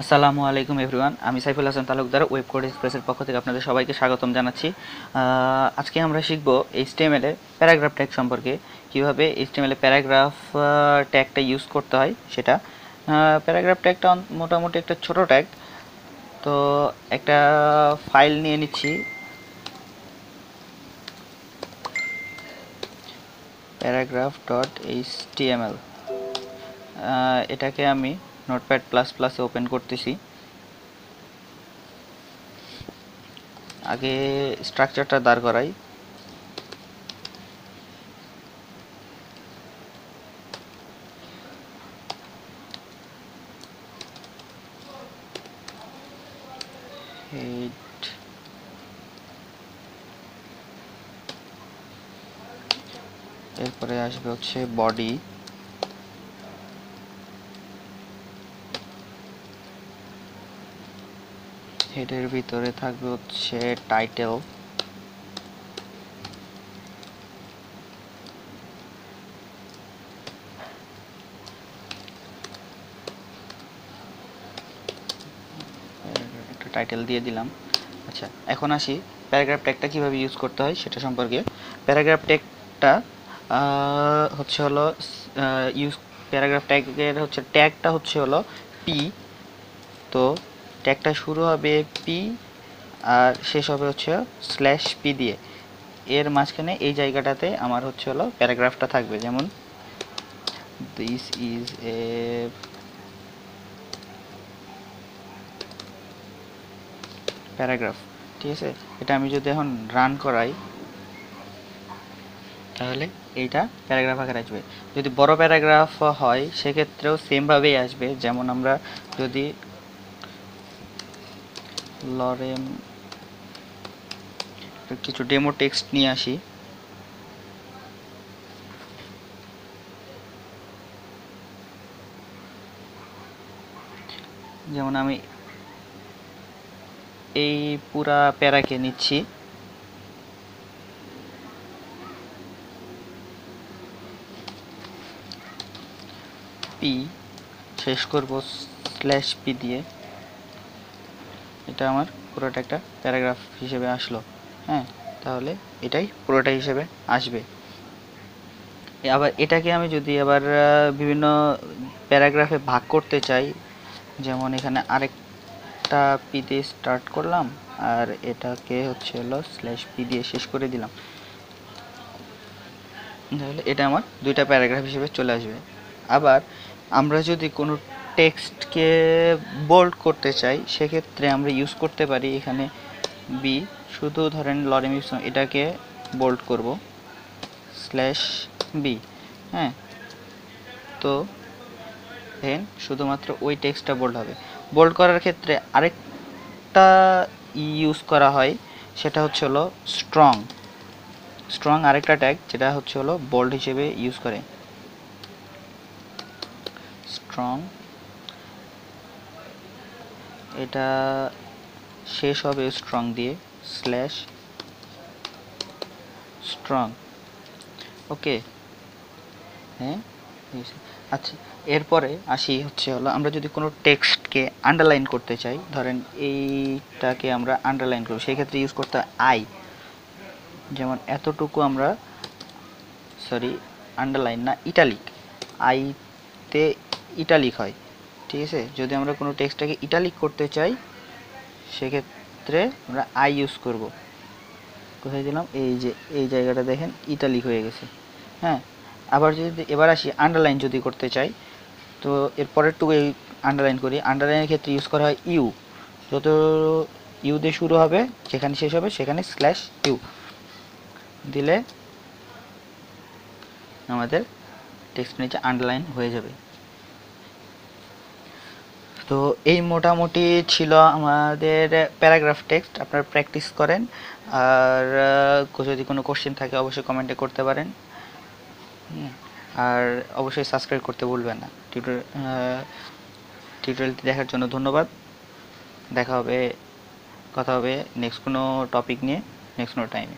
আসসালামু আলাইকুম এভরিওয়ান, আমি সাইফুল হাসান তালুকদার ওয়েব কোড এক্সপ্রেসের পক্ষ থেকে আপনাদের সবাইকে স্বাগতম জানাচ্ছি। আজকে আমরা শিখব এইচটিএমএল এ প্যারাগ্রাফ ট্যাগ সম্পর্কে, কিভাবে এইচটিএমএল এ প্যারাগ্রাফ ট্যাগটা ইউজ করতে হয় সেটা। প্যারাগ্রাফ ট্যাগটা মোটামুটি একটা ছোট ট্যাগ। তো একটা ফাইল নিয়ে নিচ্ছি, প্যারাগ্রাফ ডট এইচটিএমএল। এটাকে আমি নোটপ্যাড প্লাস প্লাসে ওপেন করতেছি। আগে স্ট্রাকচারটা দাঁড় করাই। হেড, এরপরে আসবে হচ্ছে বডি, হেডের ভিতরে থাকবে হচ্ছে টাইটেল, একটা টাইটেল দিয়ে দিলাম। আচ্ছা, এখন আসি প্যারাগ্রাফ ট্যাগটা কীভাবে ইউজ করতে হয় সেটা সম্পর্কে। প্যারাগ্রাফ ট্যাগটা হচ্ছে হলো ইউজ, প্যারাগ্রাফ ট্যাগের হচ্ছে ট্যাগটা হচ্ছে হলো পি। তো ট্যাগটা শুরু হবে পি আর শেষ হবে হচ্ছে স্ল্যাশ পি দিয়ে। এর মাঝখানে এই জায়গাটাতে আমার হচ্ছে হলো প্যারাগ্রাফটা থাকবে, যেমন দিস ইজ এ প্যারাগ্রাফ। ঠিক আছে, এটা আমি যদি এখন রান করাই তাহলে এইটা প্যারাগ্রাফ আকারে আসবে। যদি বড় প্যারাগ্রাফ হয় সেক্ষেত্রেও সেমভাবেই আসবে। যেমন আমরা যদি লরেম কিছু ডেমো টেক্সট নিয়ে আসি, যেমন আমি এই পুরা প্যারাকে নিচ্ছি, পি শেষ করব স্ল্যাশ পি দিয়ে। এটা আমার পুরোটা একটা প্যারাগ্রাফ হিসেবে আসলো। হ্যাঁ, তাহলে এটাই পুরোটা হিসেবে আসবে। আবার এটাকে আমি যদি আবার বিভিন্ন প্যারাগ্রাফে ভাগ করতে চাই, যেমন এখানে আরেকটা পি দিয়ে স্টার্ট করলাম আর এটাকে হচ্ছে হলো স্ল্যাশ পি দিয়ে শেষ করে দিলাম, তাহলে এটা আমার দুইটা প্যারাগ্রাফ হিসেবে চলে আসবে। আবার আমরা যদি কোনো টেক্সটকে বোল্ড করতে চাই সেক্ষেত্রে আমরা ইউজ করতে পারি এখানে বি। শুধু ধরেন লরেম ইপসম, এটাকে বোল্ড করব স্ল্যাশ বি। হ্যাঁ, তো দেন শুধুমাত্র ওই টেক্সটটা বোল্ড হবে। বোল্ড করার ক্ষেত্রে আরেকটা ইউজ করা হয়, সেটা হচ্ছে হলো স্ট্রং। স্ট্রং আরেকটা ট্যাগ যেটা হচ্ছে হলো বোল্ড হিসেবে ইউজ করে। স্ট্রং, এটা শেষ হবে স্ট্রং দিয়ে স্ল্যাশ স্ট্রং। ওকে, হ্যাঁ। আচ্ছা, এরপরে আসি হচ্ছে হলো আমরা যদি কোনো টেক্সটকে আন্ডারলাইন করতে চাই, ধরেন এইটাকে আমরা আন্ডারলাইন করব, সেই ক্ষেত্রে ইউজ করতে হয় আই। যেমন এতটুকু আমরা, সরি আন্ডারলাইন না, ইটালিক। আইতে ইটালিক হয়। ঠিক আছে, যদি আমরা কোনো টেক্সটটাকে ইটালিক করতে চাই সেক্ষেত্রে আমরা আই ইউজ করব। কোথায় দিলাম, এই যে এই জায়গাটা দেখেন ইটালিক হয়ে গেছে। হ্যাঁ, আবার যদি এবার আসি আন্ডারলাইন যদি করতে চাই, তো এর পরেরটুকু এই আন্ডারলাইন করি। আন্ডারলাইনের ক্ষেত্রে ইউজ করা হয় ইউ। যত ইউ দিয়ে শুরু হবে যেখানে শেষ হবে সেখানে স্ল্যাশ ইউ দিলে আমাদের টেক্সট নিচে আন্ডারলাইন হয়ে যাবে। তো এই মোটামুটি ছিল আমাদের প্যারাগ্রাফ টেক্সট। আপনারা প্র্যাকটিস করেন, আর যদি কোনো কোশ্চেন থাকে অবশ্যই কমেন্টে করতে পারেন। আর অবশ্যই সাবস্ক্রাইব করতে ভুলবেন না। টিউটোরিয়ালটি দেখার জন্য ধন্যবাদ। দেখা হবে, কথা হবে নেক্সট কোনো টপিক নিয়ে, নেক্সট কোনো টাইমে।